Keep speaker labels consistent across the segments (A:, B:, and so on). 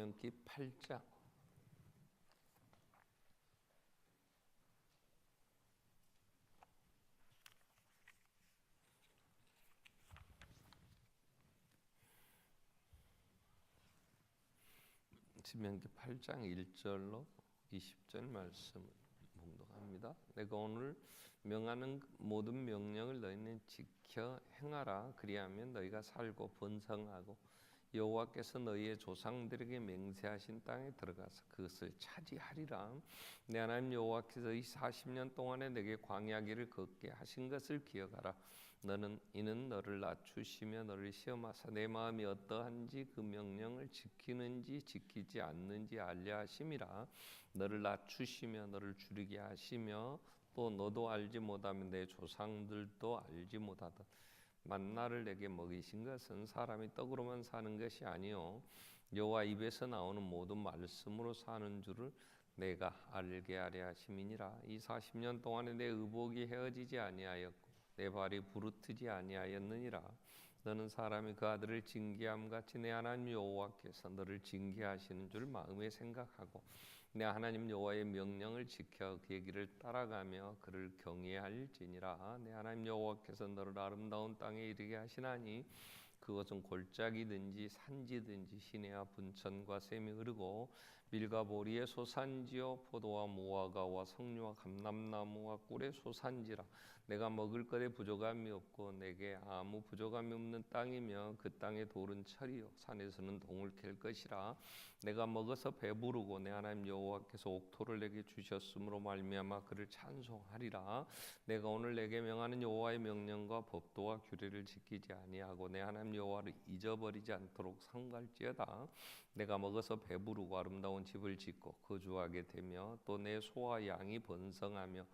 A: 신명기 8장 신명기 8장 1절로 20절 말씀을 봉독합니다. 내가 오늘 명하는 모든 명령을 너희는 지켜 행하라. 그리하면 너희가 살고 번성하고 여호와께서 너희의 조상들에게 맹세하신 땅에 들어가서 그것을 차지하리라. 내 하나님 여호와께서 이 40년 동안에 내게 광야길을 걷게 하신 것을 기억하라. 이는 너를 낮추시며 너를 시험하사 내 마음이 어떠한지 그 명령을 지키는지 지키지 않는지 알려 하심이라. 너를 낮추시며 너를 줄이게 하시며 또 너도 알지 못하면 내 조상들도 알지 못하던 만나를 내게 먹이신 것은 사람이 떡으로만 사는 것이 아니요 여호와 입에서 나오는 모든 말씀으로 사는 줄을 내가 알게 하려 하심이니라. 이 40년 동안에 내 의복이 헤어지지 아니하였고 내 발이 부르트지 아니하였느니라. 너는 사람이 그 아들을 징계함 같이 내 하나님 여호와께서 너를 징계하시는 줄 마음에 생각하고 내 하나님 여호와의 명령을 지켜 그의 길을 따라가며 그를 경외할지니라. 내 하나님 여호와께서 너를 아름다운 땅에 이르게 하시나니 그것은 골짜기든지 산지든지 시내와 분천과 샘이 흐르고 밀과 보리의 소산지요 포도와 무화과와 석류와 감람나무와 꿀의 소산지라. 내가 먹을 것에 부족함이 없고 내게 아무 부족함이 없는 땅이며 그 땅의 돌은 철이요 산에서는 동을 캘 것이라. 내가 먹어서 배부르고 내 하나님 여호와께서 옥토를 내게 주셨으므로 말미암아 그를 찬송하리라. 내가 오늘 내게 명하는 여호와의 명령과 법도와 규례를 지키지 아니하고 내 하나님 여호와를 잊어버리지 않도록 삼갈지어다. 내가 먹어서 배부르고 아름다운 집을 짓고 거주하게 되며 또 내 소와 양이 번성하며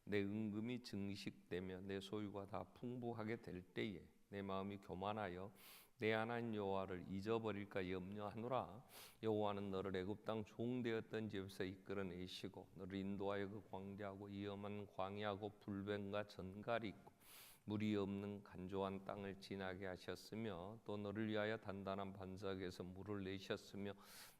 A: 내 은금이 증식되며 내 소유가 다 풍부하게 될 때에 내 마음이 교만하여 내 하나님 여호와를 잊어버릴까 염려하노라. 여호와는 너를 애굽 땅 종되었던 집에서 이끌어내시고 너를 인도하여 그 광대하고 위험한 광야하고 불뱀과 전갈이 있고 물이 없는 간조한 땅을 지나게 하셨으며 또 너를 위하여 단단한 반석에서 물을 내셨으며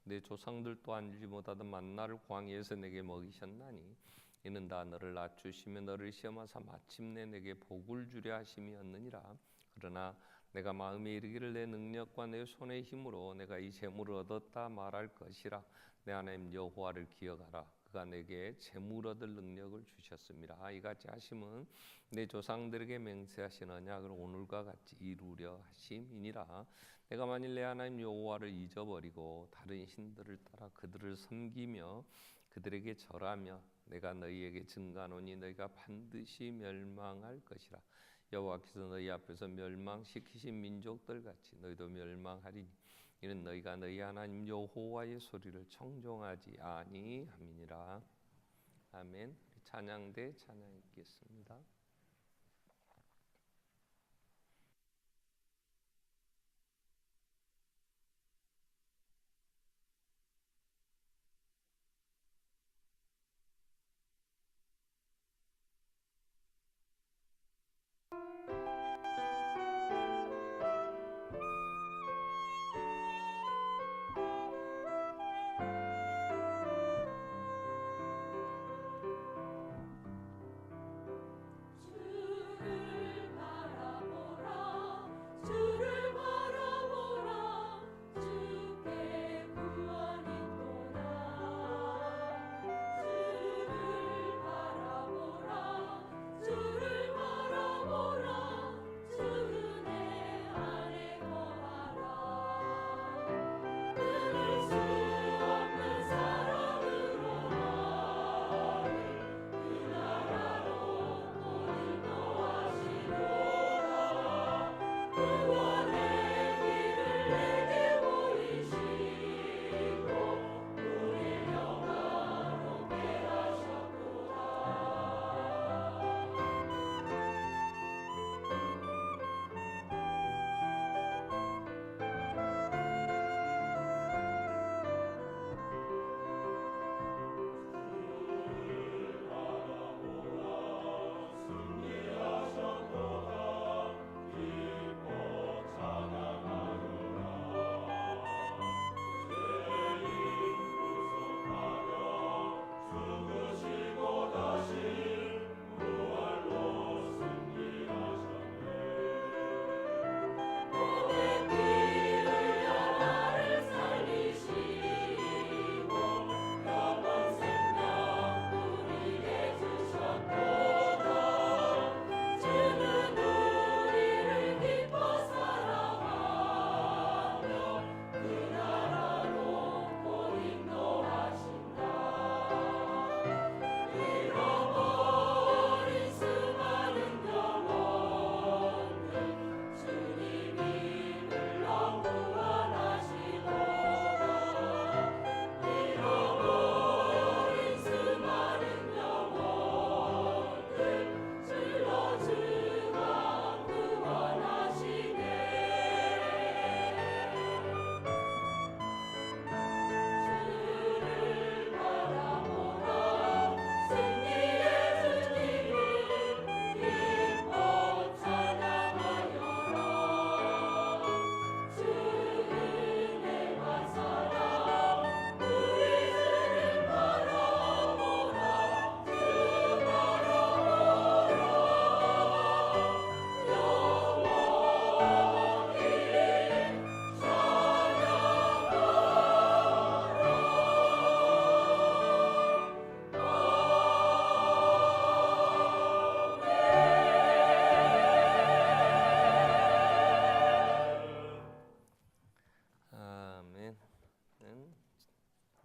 A: 내 조상들도 알지 못하던 만나를 광야에서 내게 먹이셨나니 이는 다 너를 낮추시며 너를 시험하사 마침내 내게 복을 주려 하심이었느니라. 그러나 내가 마음에 이르기를 내 능력과 내 손의 힘으로 내가 이 재물을 얻었다 말할 것이라. 내 하나님 여호와를 기억하라. 그가 내게 재물 얻을 능력을 주셨습니다. 이같이 하심은 내 조상들에게 맹세하신 언약을 오늘과 같이 이루려 하심이니라. 내가 만일 내 하나님 여호와를 잊어버리고 다른 신들을 따라 그들을 섬기며 그들에게 절하며 내가 너희에게 증가하노니 너희가 반드시 멸망할 것이라. 여호와께서 너희 앞에서 멸망시키신 민족들 같이 너희도 멸망하리니 이는 너희가 너희 하나님 여호와의 소리를 청종하지 아니함이니라. 아멘. 찬양대 찬양 읽겠습니다.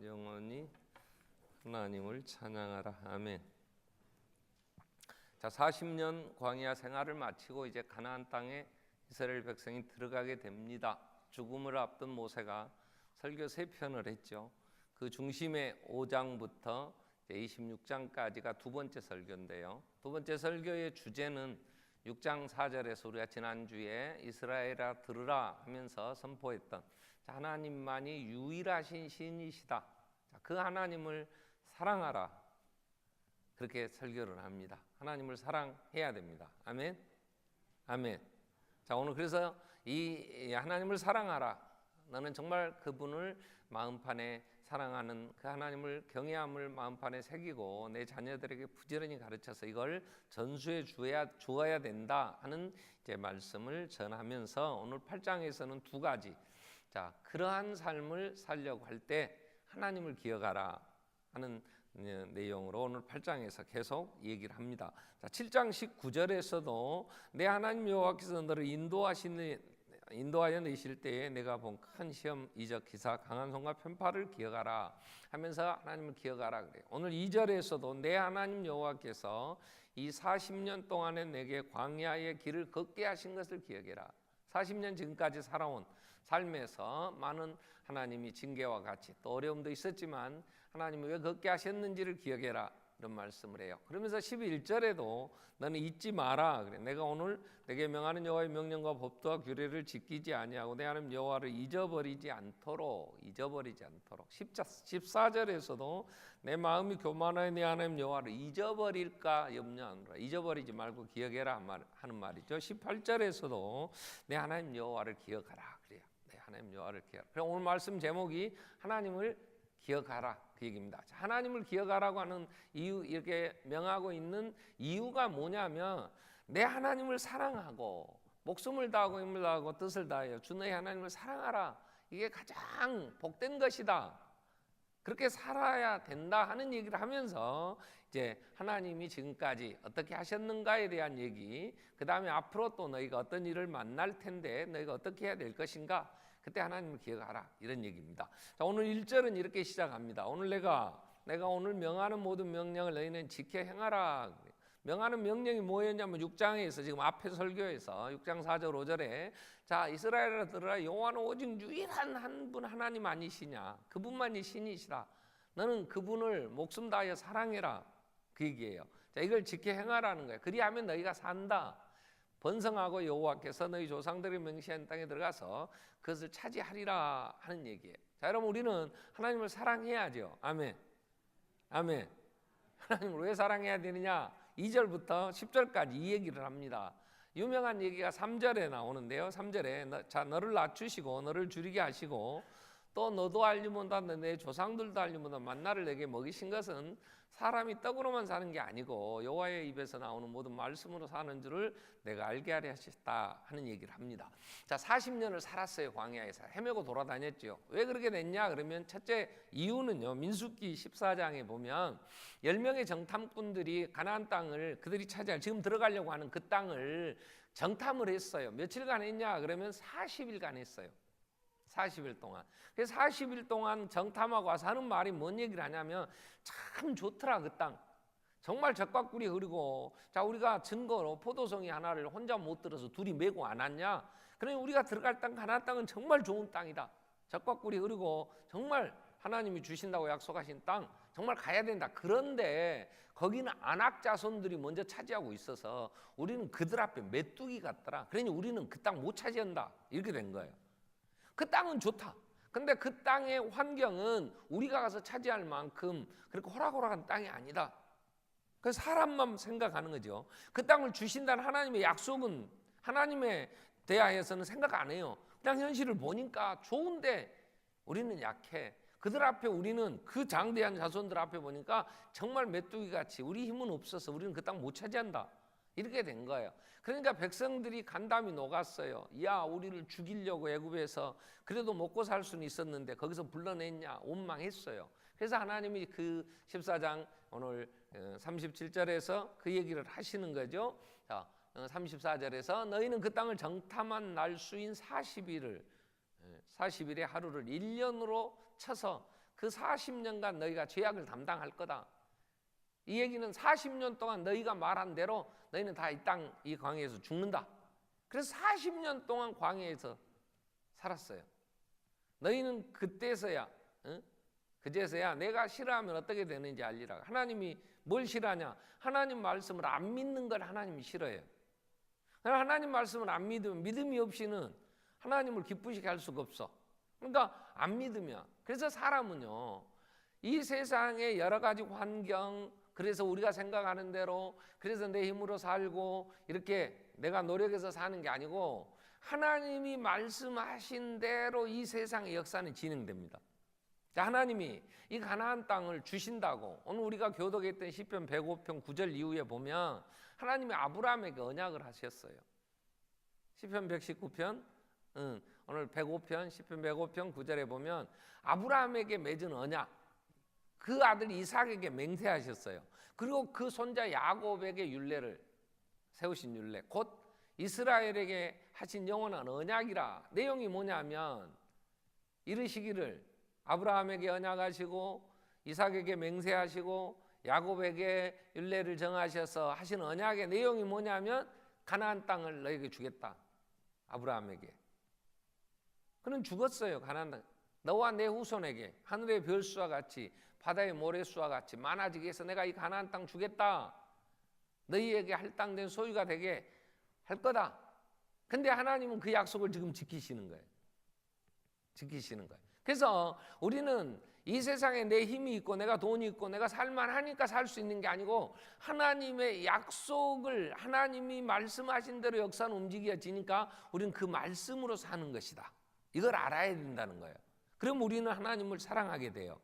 A: 영원히 하나님을 찬양하라. 아멘. 자, 40년 광야 생활을 마치고 이제 가나안 땅에 이스라엘 백성이 들어가게 됩니다. 죽음을 앞둔 모세가 설교 3편을 했죠. 그 중심의 5장부터 26장까지가 두 번째 설교인데요. 두 번째 설교의 주제는 6장 4절에서 우리가 지난주에 이스라엘아 들으라 하면서 선포했던 하나님만이 유일하신 신이시다. 그 하나님을 사랑하라. 그렇게 설교를 합니다. 하나님을 사랑해야 됩니다. 아멘. 아멘. 자, 오늘 그래서 이 하나님을 사랑하라. 너는 정말 그분을 마음판에 사랑하는 그 하나님을 경외함을 마음판에 새기고 내 자녀들에게 부지런히 가르쳐서 이걸 전수해 주어야 된다 하는 이제 말씀을 전하면서 오늘 8장에서는 두 가지. 자, 그러한 삶을 살려고 할 때 하나님을 기억하라 하는 내용으로 오늘 8장에서 계속 얘기를 합니다. 자, 7장 19절에서도 내 하나님 여호와께서 너를 인도하여 내실 때에 내가 본 큰 시험 이적 기사 강한 손과 편팔을 기억하라 하면서 하나님을 기억하라 그래요. 오늘 2절에서도 내 하나님 여호와께서 이 40년 동안에 내게 광야의 길을 걷게 하신 것을 기억해라. 40년 지금까지 살아온 삶에서 많은 하나님이 징계와 같이 또 어려움도 있었지만 하나님이 왜 걷게 하셨는지를 기억해라 이런 말씀을 해요. 그러면서 11절에도 너는 잊지 마라 그래. 내가 오늘 내게 명하는 여호와의 명령과 법도와 규례를 지키지 아니하고 내 하나님 여호와를 잊어버리지 않도록 14절에서도 내 마음이 교만하여 내 하나님 여호와를 잊어버릴까 염려하노라. 잊어버리지 말고 기억해라 하는 말이죠. 18절에서도 내 하나님 여호와를 기억하라 그래요. 내 하나님 여호와를 기억하라. 그럼 오늘 말씀 제목이 하나님을 기억하라 그 얘기입니다. 하나님을 기억하라고 하는 이유, 이렇게 명하고 있는 이유가 뭐냐면 내 하나님을 사랑하고 목숨을 다하고 힘을 다하고 뜻을 다하여 주 너의 하나님을 사랑하라. 이게 가장 복된 것이다. 그렇게 살아야 된다 하는 얘기를 하면서 이제 하나님이 지금까지 어떻게 하셨는가에 대한 얘기, 그 다음에 앞으로 또 너희가 어떤 일을 만날 텐데 너희가 어떻게 해야 될 것인가, 그때 하나님을 기억하라 이런 얘기입니다. 자, 오늘 1절은 이렇게 시작합니다. 오늘 내가 오늘 명하는 모든 명령을 너희는 지켜 행하라. 명하는 명령이 뭐였냐면 6장에서 지금 앞에 설교에서 6장 4절 5절에 자, 이스라엘아 들으라. 여호와는 오직 유일한 한 분 하나님 아니시냐. 그분만이 신이시라. 너는 그분을 목숨 다하여 사랑해라. 그 얘기예요. 자, 이걸 지켜 행하라는 거예요. 그리하면 너희가 산다. 번성하고 여호와께서 너희 조상들의 명시한 땅에 들어가서 그것을 차지하리라 하는 얘기예요. 자, 여러분 우리는 하나님을 사랑해야죠. 아멘. 아멘. 하나님을 왜 사랑해야 되느냐? 2절부터 10절까지 이 얘기를 합니다. 유명한 얘기가 3절에 나오는데요. 3절에 자, 너를 낮추시고 너를 줄이게 하시고 또 너도 알지 못하는 내 조상들도 알지 못하는 만나를 내게 먹이신 것은 사람이 떡으로만 사는 게 아니고 여호와의 입에서 나오는 모든 말씀으로 사는 줄을 내가 알게 하려 하셨다 하는 얘기를 합니다. 자, 40년을 살았어요. 광야에서 헤매고 돌아다녔죠. 왜 그렇게 됐냐 그러면 첫째 이유는요, 민수기 14장에 보면 10명의 정탐꾼들이 가나안 땅을 그들이 차지할 지금 들어가려고 하는 그 땅을 정탐을 했어요. 며칠간 했냐 그러면 40일간 했어요. 40일 동안. 그래서 40일 동안 정탐하고 와서 하는 말이 뭔 얘기를 하냐면 참 좋더라 그 땅. 정말 젖과 꿀이 흐르고, 자, 우리가 증거로 포도송이 하나를 혼자 못 들어서 둘이 메고 안 왔냐. 그러니 우리가 들어갈 땅 가나안 땅은 정말 좋은 땅이다. 젖과 꿀이 흐르고 정말 하나님이 주신다고 약속하신 땅 정말 가야 된다. 그런데 거기는 안악 자손들이 먼저 차지하고 있어서 우리는 그들 앞에 메뚜기 같더라. 그러니 우리는 그 땅 못 차지한다. 이렇게 된 거예요. 그 땅은 좋다. 근데 그 땅의 환경은 우리가 가서 차지할 만큼 그렇게 호락호락한 땅이 아니다. 그래서 사람만 생각하는 거죠. 그 땅을 주신다는 하나님의 약속은 하나님에 대하여서는 생각 안 해요. 그냥 현실을 보니까 좋은데 우리는 약해. 그들 앞에 우리는 그 장대한 자손들 앞에 보니까 정말 메뚜기같이 우리 힘은 없어서 우리는 그 땅 못 차지한다. 이렇게 된 거예요. 그러니까 백성들이 간담이 녹았어요. 야, 우리를 죽이려고 애굽에서 그래도 먹고 살 수는 있었는데 거기서 불러냈냐, 원망했어요. 그래서 하나님이 그 14장 오늘 37절에서 그 얘기를 하시는 거죠. 자, 34절에서 너희는 그 땅을 정탐한 날 수인 40일의 하루를 1년으로 쳐서 그 40년간 너희가 죄악을 담당할 거다. 이 얘기는 40년 동안 너희가 말한 대로 너희는 다 이 땅, 이 광야에서 죽는다. 그래서 40년 동안 광야에서 살았어요. 너희는 그때서야, 그제서야 내가 싫어하면 어떻게 되는지 알리라. 하나님이 뭘 싫어하냐? 하나님 말씀을 안 믿는 걸 하나님이 싫어해요. 하나님 말씀을 안 믿으면, 믿음이 없이는 하나님을 기쁘시게 할 수가 없어. 그러니까 안 믿으면. 그래서 사람은요, 이 세상의 여러 가지 환경, 그래서 우리가 생각하는 대로, 그래서 내 힘으로 살고 이렇게 내가 노력해서 사는 게 아니고 하나님이 말씀하신 대로 이 세상의 역사는 진행됩니다. 자, 하나님이 이 가나안 땅을 주신다고 오늘 우리가 교독했던 시편 105편 9절 이후에 보면 하나님이 아브라함에게 언약을 하셨어요. 시편 119편, 오늘 105편, 시편 105편 9절에 보면 아브라함에게 맺은 언약, 그 아들 이삭에게 맹세하셨어요. 그리고 그 손자 야곱에게 율례를 세우신 율례, 곧 이스라엘에게 하신 영원한 언약이라. 내용이 뭐냐면 이르시기를 아브라함에게 언약하시고 이삭에게 맹세하시고 야곱에게 율례를 정하셔서 하신 언약의 내용이 뭐냐면 가나안 땅을 너에게 주겠다. 아브라함에게. 그는 죽었어요. 가나안 땅. 너와 내 후손에게 하늘의 별수와 같이 바다의 모래수와 같이 많아지게 해서 내가 이 가나안 땅 주겠다. 너희에게 할당된 소유가 되게 할 거다. 근데 하나님은 그 약속을 지금 지키시는 거예요. 지키시는 거예요. 그래서 우리는 이 세상에 내 힘이 있고 내가 돈이 있고 내가 살만하니까 살 수 있는 게 아니고 하나님의 약속을, 하나님이 말씀하신 대로 역사는 움직여지니까 우리는 그 말씀으로 사는 것이다. 이걸 알아야 된다는 거예요. 그럼 우리는 하나님을 사랑하게 돼요.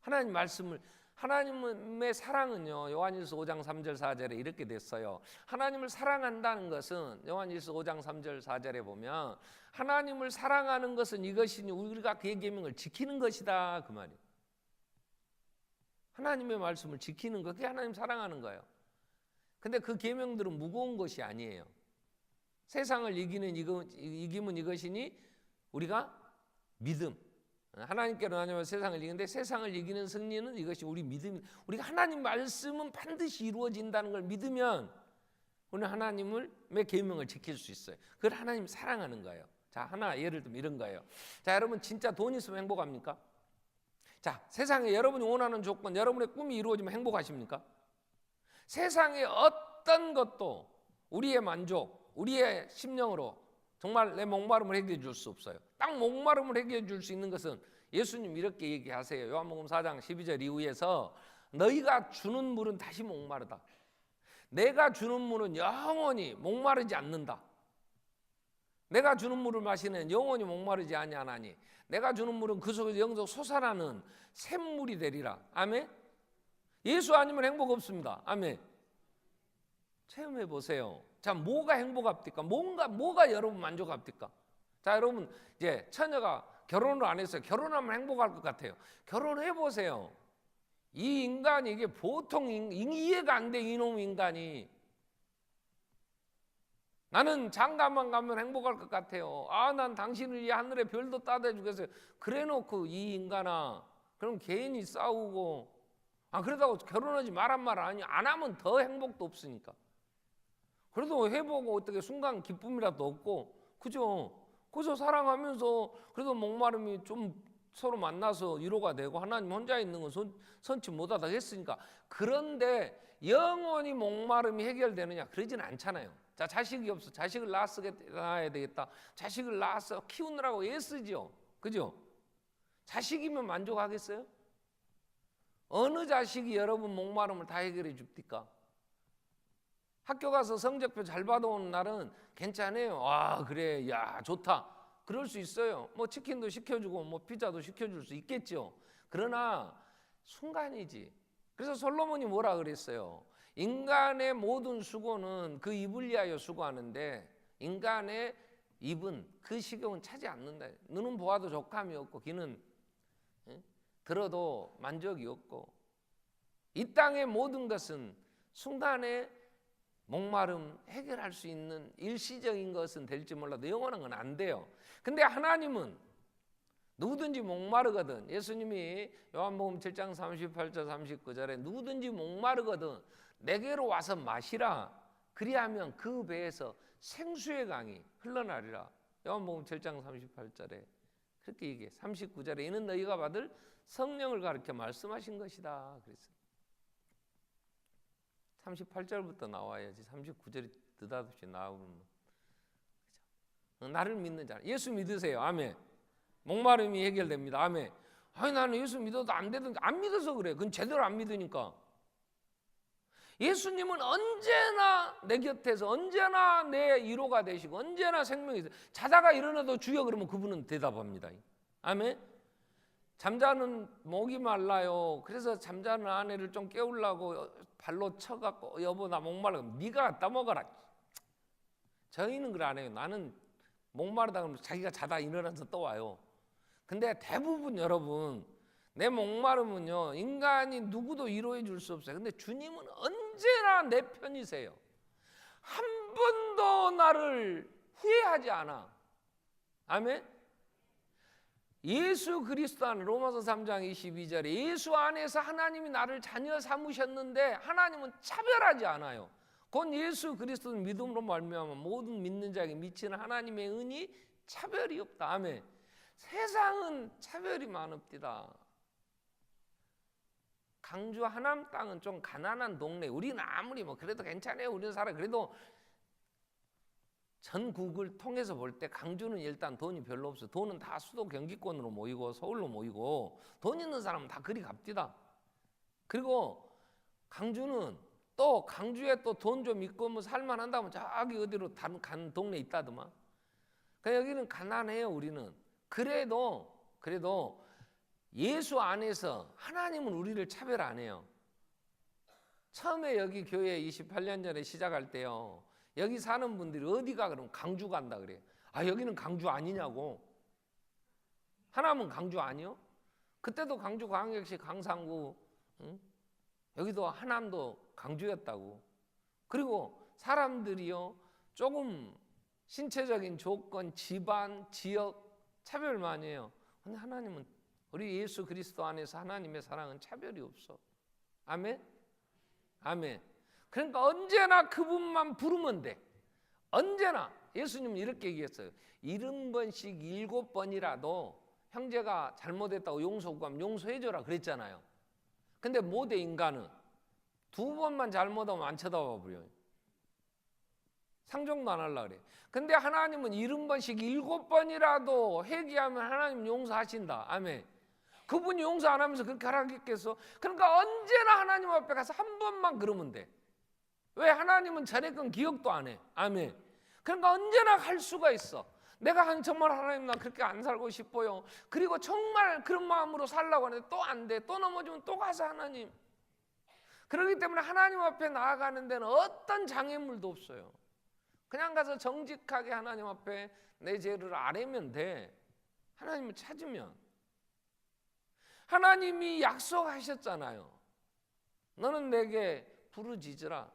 A: 하나님 말씀을, 하나님의 사랑은요, 요한일서 5장 3절 4절에 이렇게 됐어요. 하나님을 사랑한다는 것은 요한일서 5장 3절 4절에 보면 하나님을 사랑하는 것은 이것이니 우리가 그의 계명을 지키는 것이다, 그 말이에요. 하나님의 말씀을 지키는 것, 그게 하나님 사랑하는 거예요. 근데 그 계명들은 무거운 것이 아니에요. 세상을 이기면 이것이니 우리가 믿음, 하나님께로 나아가면 세상을 이기는데 세상을 이기는 승리는 이것이 우리 믿음. 우리가 하나님 말씀은 반드시 이루어진다는 걸 믿으면 우리는 하나님의 계명을 지킬 수 있어요. 그걸 하나님 사랑하는 거예요. 자, 하나 예를 들면 이런 거예요. 자, 여러분 진짜 돈 있으면 행복합니까? 자, 세상에 여러분이 원하는 조건, 여러분의 꿈이 이루어지면 행복하십니까? 세상의 어떤 것도 우리의 만족, 우리의 심령으로 정말 내 목마름을 해결해 줄 수 없어요. 딱 목마름을 해결해 줄 수 있는 것은 예수님 이렇게 얘기하세요. 요한복음 4장 12절 이후에서 너희가 주는 물은 다시 목마르다. 내가 주는 물은 영원히 목마르지 않는다. 내가 주는 물을 마시는 영원히 목마르지 아니하나니 내가 주는 물은 그 속에서 영적 솟아나는 샘물이 되리라. 아멘. 예수 아니면 행복 없습니다. 아멘. 체험해 보세요. 자, 뭐가 행복합니까? 뭐가 여러분 만족합니까? 자, 여러분 이제 처녀가 결혼을 안 했어요. 결혼하면 행복할 것 같아요. 결혼해 보세요. 이 인간이 이게 보통 이해가 안 돼. 이놈 인간이. 나는 장가만 가면 행복할 것 같아요. 아, 난 당신을 위해 하늘의 별도 따다 주겠어요. 그래놓고 이 인간아, 그럼 괜히 싸우고, 아, 그러다고 결혼하지 말란 말 아니. 안 하면 더 행복도 없으니까. 그래도 해보고 어떻게 순간 기쁨이라도 얻고, 그죠? 그래서 사랑하면서 그래도 목마름이 좀 서로 만나서 위로가 되고 하나님 혼자 있는 건 선치 못하다 했으니까. 그런데 영원히 목마름이 해결되느냐? 그러진 않잖아요. 자, 자식이 없어. 자식을 낳아야 되겠다. 자식을 낳아서 키우느라고 애쓰죠. 그죠? 자식이면 만족하겠어요? 어느 자식이 여러분 목마름을 다 해결해 줍니까? 학교 가서 성적표 잘 받아오는 날은 괜찮아요. 아, 그래, 야, 좋다. 그럴 수 있어요. 뭐 치킨도 시켜주고 뭐 피자도 시켜줄 수 있겠죠. 그러나 순간이지. 그래서 솔로몬이 뭐라 그랬어요? 인간의 모든 수고는 그 입을 위하여 수고하는데 인간의 입은 그 식욕은 차지 않는다. 눈은 보아도 족함이 없고 귀는 들어도 만족이 없고 이 땅의 모든 것은 순간에 목마름 해결할 수 있는 일시적인 것은 될지 몰라도 영원한 건 안 돼요. 근데 하나님은 누구든지 목마르거든. 예수님이 요한복음 7장 38절 39절에 누구든지 목마르거든 내게로 와서 마시라. 그리하면 그 배에서 생수의 강이 흘러나리라. 요한복음 7장 38절에 그렇게 얘기해. 39절에 이는 너희가 받을 성령을 가르쳐 말씀하신 것이다. 그랬어요. 38절부터 나와야지 39절이 느닷없이 나오면 나를 믿는 자. 예수 믿으세요. 아멘. 목마름이 해결됩니다. 아멘. 아니 나는 예수 믿어도 안 되던데. 안 믿어서 그래. 그건 제대로 안 믿으니까. 예수님은 언제나 내 곁에서 언제나 내 위로가 되시고 언제나 생명이 있어요. 자다가 일어나도 주여 그러면 그분은 대답합니다. 아멘. 잠자는 목이 말라요. 그래서 잠자는 아내를 좀 깨우려고 발로 쳐갖고 여보 나 목말라. 네가 갖다 먹어라. 저희는 그래 안 해요. 나는 목마르다 그러면 자기가 자다 일어나서 또 와요. 근데 대부분 여러분 내 목마름은요 인간이 누구도 위로해 줄 수 없어요. 근데 주님은 언제나 내 편이세요. 한 번도 나를 후회하지 않아. 아멘. 예수 그리스도 안 로마서 3장 22절에 예수 안에서 하나님이 나를 자녀 삼으셨는데 하나님은 차별하지 않아요. 곧 예수 그리스도는 믿음으로 말미암아 모든 믿는 자에게 미치는 하나님의 은이 차별이 없다. 아멘. 세상은 차별이 많읍니다. 강주 하남 땅은 좀 가난한 동네. 우리는 아무리 뭐 그래도 괜찮아요. 우리는 살아. 그래도 전국을 통해서 볼 때 강주는 일단 돈이 별로 없어요. 돈은 다 수도 경기권으로 모이고 서울로 모이고 돈 있는 사람은 다 그리 갑디다. 그리고 강주는 또 강주에 또 돈 좀 있고 뭐 살만한다면 저기 어디로 다른 간 동네 있다더만. 그러니까 여기는 가난해요. 우리는. 그래도 예수 안에서 하나님은 우리를 차별 안 해요. 처음에 여기 교회 28년 전에 시작할 때요. 여기 사는 분들이 어디가 그러면 강주 간다 그래요. 아 여기는 강주 아니냐고. 하나면 강주 아니요? 그때도 강주 광역시 강상구 응? 여기도 하남도 강주였다고. 그리고 사람들이요 조금 신체적인 조건, 집안, 지역 차별 많이 해요. 근데 하나님은 우리 예수 그리스도 안에서 하나님의 사랑은 차별이 없어. 아멘? 아멘. 그러니까 언제나 그분만 부르면 돼. 언제나. 예수님은 이렇게 얘기했어요. 70번씩 7번이라도 형제가 잘못했다고 용서 구하면 용서해줘라 그랬잖아요. 근데 못해 인간은 2번만 잘못하면 안 쳐다봐 버려요. 상종도 안 하려고 그래. 근데 하나님은 70번씩 7번이라도 회개하면 하나님 용서하신다. 아멘. 그분이 용서 안 하면서 그렇게 하라겠겠어? 그러니까 언제나 하나님 앞에 가서 한 번만 그러면 돼. 왜? 하나님은 전에 건 기억도 안 해. 아멘. 그러니까 언제나 갈 수가 있어. 내가 정말 하나님 나 그렇게 안 살고 싶어요. 그리고 정말 그런 마음으로 살려고 하는데 또 안 돼. 또 넘어지면 또 가서 하나님. 그렇기 때문에 하나님 앞에 나아가는 데는 어떤 장애물도 없어요. 그냥 가서 정직하게 하나님 앞에 내 죄를 아뢰면 돼. 하나님을 찾으면. 하나님이 약속하셨잖아요. 너는 내게 부르짖으라.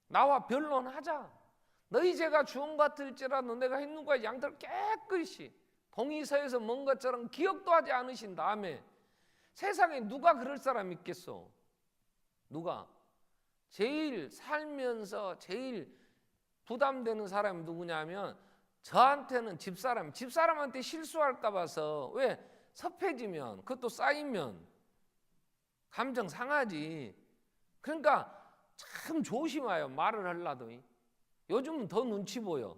A: 나와 변론하자. 너희 죄가 주홍 같을지라도 내가 흰눈과 양털 깨끗이 공의서에서 먼 것처럼 기억도 하지 않으신다. 아멘. 세상에 누가 그럴 사람 있겠어? 누가? 제일 살면서 제일 부담되는 사람이 누구냐면 저한테는 집사람한테 실수할까 봐서. 왜? 섭해지면 그것도 쌓이면 감정 상하지. 그러니까 참 조심해요. 말을 하려도. 요즘은 더 눈치 보여.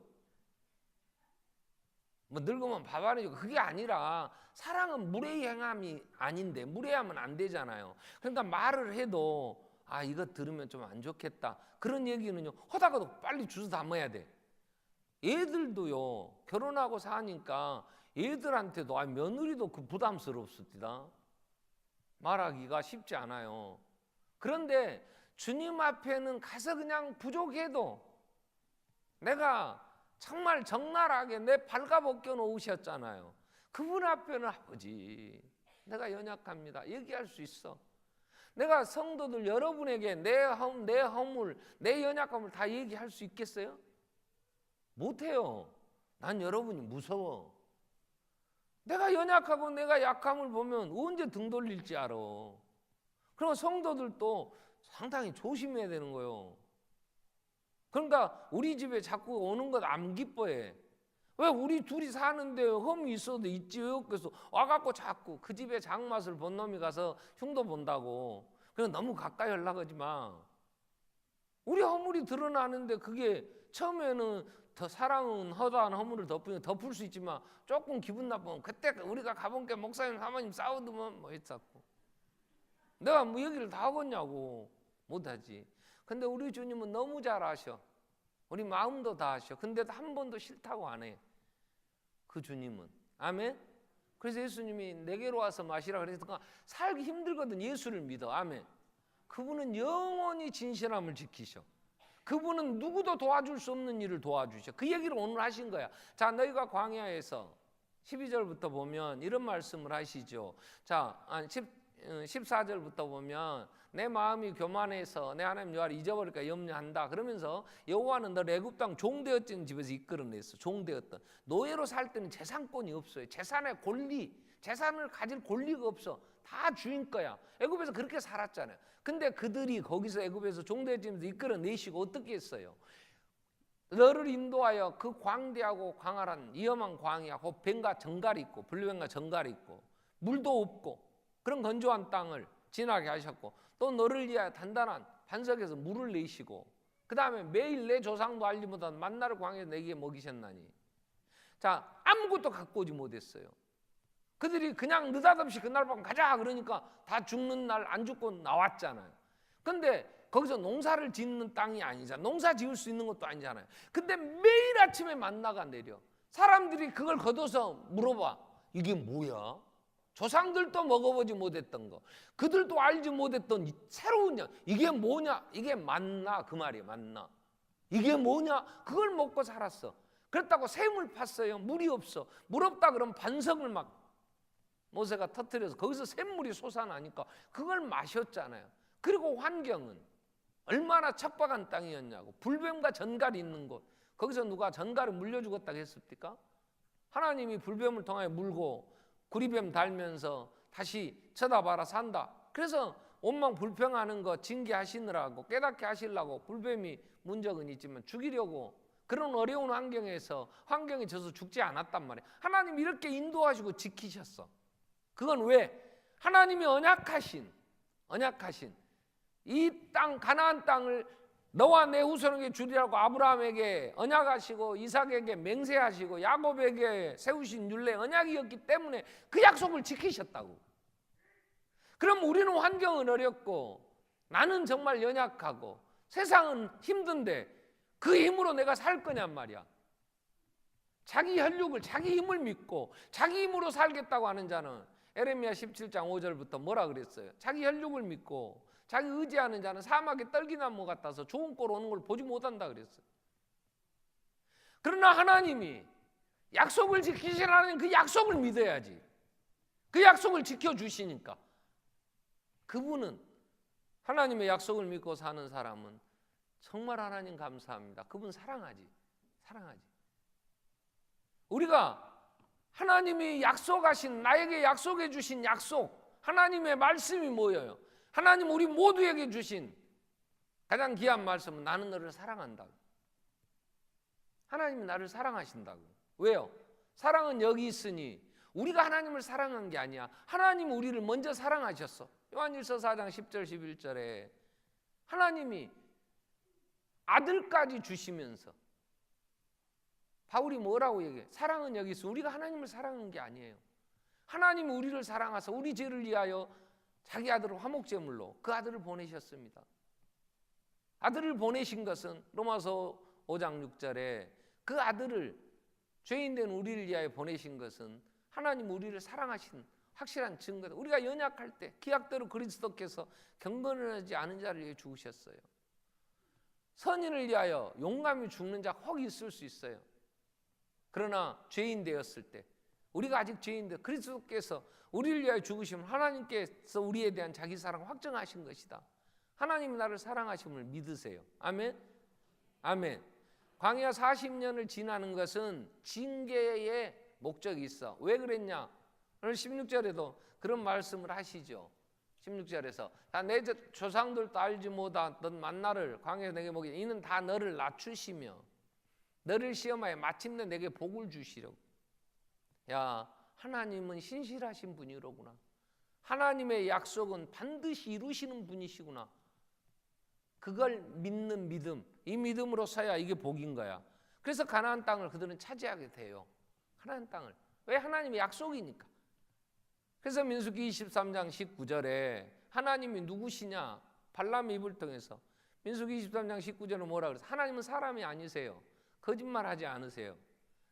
A: 뭐 늙으면 밥 안 해주고. 그게 아니라 사랑은 무례히 행함이 아닌데 무례하면 안 되잖아요. 그러니까 말을 해도 아 이거 들으면 좀 안 좋겠다 그런 얘기는요 하다가도 빨리 주워 담아야 돼. 애들도요 결혼하고 사니까 애들한테도 며느리도 그 부담스럽습니다. 말하기가 쉽지 않아요. 그런데 주님 앞에는 가서 그냥 부족해도 내가 정말 적나라하게 내 발가벗겨 놓으셨잖아요. 그분 앞에는 아버지 내가 연약합니다 얘기할 수 있어. 내가 성도들 여러분에게 내 허물, 내 연약함을 다 얘기할 수 있겠어요? 못해요. 난 여러분이 무서워. 내가 연약하고 내가 약함을 보면 언제 등 돌릴지 알아. 그럼 성도들도 상당히 조심해야 되는 거예요. 그러니까 우리 집에 자꾸 오는 것 안 기뻐해. 왜? 우리 둘이 사는데 험이 있어도 있지 왜 없겠어. 와갖고 자꾸 그 집에 장맛을 본 놈이 가서 흉도 본다고. 그냥 너무 가까이 연락하지 마. 우리 허물이 드러나는데 그게 처음에는 더 사랑은 허다한 허물을 덮을 수 있지만 조금 기분 나쁘면 그때 우리가 가본 게 목사님 사모님 싸우더만 뭐 했었고 내가 뭐 얘기를 다 하겠냐고. 못하지. 근데 우리 주님은 너무 잘 아셔. 우리 마음도 다 아셔. 근데도 한 번도 싫다고 안 해. 그 주님은. 아멘. 그래서 예수님이 내게로 와서 마시라 그랬으니까 살기 힘들거든. 예수를 믿어. 아멘. 그분은 영원히 진실함을 지키셔. 그분은 누구도 도와줄 수 없는 일을 도와주셔. 그 얘기를 오늘 하신 거야. 자, 너희가 광야에서 12절부터 보면 이런 말씀을 하시죠. 자, 14절부터 보면 내 마음이 교만해서 내 하나님 여호와를 잊어버릴까 염려한다. 그러면서 여호와는 너를 애굽 땅 종되었던 집에서 이끌어냈어. 종되었던. 노예로 살 때는 재산권이 없어요. 재산의 권리, 재산을 가질 권리가 없어. 다 주인 거야. 애굽에서 그렇게 살았잖아요. 근데 그들이 거기서 애굽에서 종되어진 집에서 이끌어내시고 어떻게 했어요? 너를 인도하여 그 광대하고 광활한 위험한 광야, 그 뱀과 정갈이 있고 불뱀과 정갈이 있고 물도 없고 그런 건조한 땅을 지나게 하셨고 또 너를 위하여 단단한 반석에서 물을 내시고 그 다음에 매일 내 조상도 알지 못한 만나를 광야에서 내게 먹이셨나니. 자, 아무것도 갖고 오지 못했어요. 그들이 그냥 느닷없이 그날 밤 가자 그러니까 다 죽는 날 안 죽고 나왔잖아요. 근데 거기서 농사를 짓는 땅이 아니잖아요. 농사 지을 수 있는 것도 아니잖아요. 근데 매일 아침에 만나가 내려. 사람들이 그걸 걷어서 물어봐. 이게 뭐야? 조상들도 먹어보지 못했던 거, 그들도 알지 못했던 새로운 양, 이게 뭐냐? 이게 만나, 그 말이에요. 만나. 이게 뭐냐? 그걸 먹고 살았어. 그렇다고 샘을 팠어요. 물이 없어. 물 없다 그러면 반석을 막 모세가 터뜨려서 거기서 샘물이 솟아나니까 그걸 마셨잖아요. 그리고 환경은 얼마나 척박한 땅이었냐고. 불뱀과 전갈이 있는 곳. 거기서 누가 전갈을 물려 죽었다고 했습니까? 하나님이 불뱀을 통하여 물고 구리뱀 달면서 다시 쳐다봐라 산다. 그래서 온망 불평하는 거 징계하시느라고 깨닫게 하시려고 불뱀이 문 적은 있지만 죽이려고 그런 어려운 환경에서 환경에 져서 죽지 않았단 말이에요. 하나님이 이렇게 인도하시고 지키셨어. 그건 왜? 하나님이 언약하신 이 땅 가나안 땅을 너와 내 후손에게 주리라고 아브라함에게 언약하시고 이삭에게 맹세하시고 야곱에게 세우신 율례 언약이었기 때문에 그 약속을 지키셨다고. 그럼 우리는 환경은 어렵고 나는 정말 연약하고 세상은 힘든데 그 힘으로 내가 살 거냔 말이야. 자기 혈육을 자기 힘을 믿고 자기 힘으로 살겠다고 하는 자는 에레미야 17장 5절부터 뭐라 그랬어요? 자기 혈육을 믿고 자기 의지하는 자는 사막에 떨기나무 같아서 좋은 꼴 오는 걸 보지 못한다 그랬어요. 그러나 하나님이 약속을 지키시라는 그 약속을 믿어야지. 그 약속을 지켜주시니까. 그분은 하나님의 약속을 믿고 사는 사람은 정말 하나님 감사합니다. 그분 사랑하지. 우리가 하나님이 약속하신 나에게 약속해 주신 약속, 하나님의 말씀이 뭐예요? 하나님 우리 모두에게 주신 가장 귀한 말씀은 나는 너를 사랑한다고. 하나님이 나를 사랑하신다고. 왜요? 사랑은 여기 있으니 우리가 하나님을 사랑한 게 아니야. 하나님은 우리를 먼저 사랑하셨어. 요한일서 4장 10절 11절에 하나님이 아들까지 주시면서 바울이 뭐라고 얘기해? 사랑은 여기 있어. 우리가 하나님을 사랑한 게 아니에요. 하나님은 우리를 사랑하사 우리 죄를 위하여 자기 아들을 화목제물로 그 아들을 보내셨습니다. 아들을 보내신 것은 로마서 5장 6절에 그 아들을 죄인된 우리를 위하여 보내신 것은 하나님 우리를 사랑하신 확실한 증거다. 우리가 연약할 때 기약대로 그리스도께서 경건하지 않은 자를 위해 죽으셨어요. 선인을 위하여 용감히 죽는 자가 혹 있을 수 있어요. 그러나 죄인 되었을 때 우리가 아직 죄인데 그리스도께서 우리를 위하여 죽으시면 하나님께서 우리에 대한 자기 사랑 확정하신 것이다. 하나님이 나를 사랑하심을 믿으세요. 아멘. 아멘. 광야 40년을 지나는 것은 징계의 목적이 있어. 왜 그랬냐? 오늘 16절에도 그런 말씀을 하시죠. 16절에서 다 내 조상들도 알지 못하던 만나를 광야에서 내게 먹이 이는 다 너를 낮추시며 너를 시험하여 마침내 내게 복을 주시려고. 야, 하나님은 신실하신 분이로구나. 하나님의 약속은 반드시 이루시는 분이시구나. 그걸 믿는 믿음, 이 믿음으로 서야 이게 복인 거야. 그래서 가나안 땅을 그들은 차지하게 돼요. 가나안 땅을. 왜? 하나님의 약속이니까. 그래서 민수기 23장 19절에 하나님이 누구시냐? 발람 입을 통해서 민수기 23장 19절은 뭐라 그래서 하나님은 사람이 아니세요. 거짓말하지 않으세요.